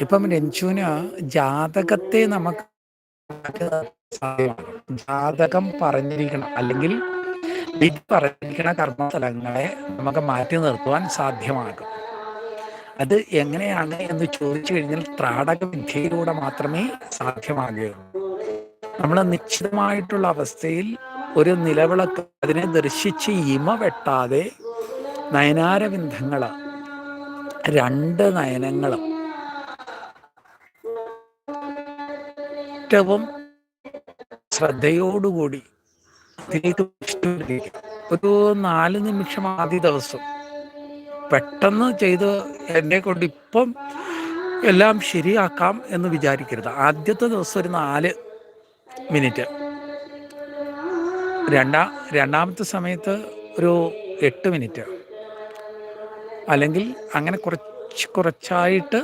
ഇപ്പം രഞ്ജുവിന് ജാതകത്തെ നമുക്ക് സാധ്യമാകും. ജാതകം പറഞ്ഞിരിക്കണം, അല്ലെങ്കിൽ വിധി പറഞ്ഞിരിക്കുന്ന കർമ്മസ്ഥലങ്ങളെ നമുക്ക് മാറ്റി നിർത്തുവാൻ സാധ്യമാകും. അത് എങ്ങനെയാണ് എന്ന് ചോദിച്ചു കഴിഞ്ഞാൽ ത്രാടക വിദ്യയിലൂടെ മാത്രമേ സാധ്യമാകുകയുള്ളൂ. നമ്മൾ നിശ്ചിതമായിട്ടുള്ള അവസ്ഥയിൽ ഒരു നിലവിളക്ക് അതിനെ ദർശിച്ച് ഇമ വെട്ടാതെ നയനാരവിന്ധങ്ങൾ, രണ്ട് നയനങ്ങളും ഏറ്റവും ശ്രദ്ധയോടുകൂടി അതിലേക്ക് ഒരു 4 നിമിഷം ആദ്യ ദിവസം പെട്ടെന്ന് ചെയ്ത് എന്നെ കൊണ്ട് ഇപ്പം എല്ലാം ശരിയാക്കാം എന്ന് വിചാരിക്കരുത്. ആദ്യത്തെ ദിവസം ഒരു 4 മിനിറ്റ്, രണ്ടാമത്തെ സമയത്ത് ഒരു 8 മിനിറ്റ്, അല്ലെങ്കിൽ അങ്ങനെ കുറച്ചായിട്ട്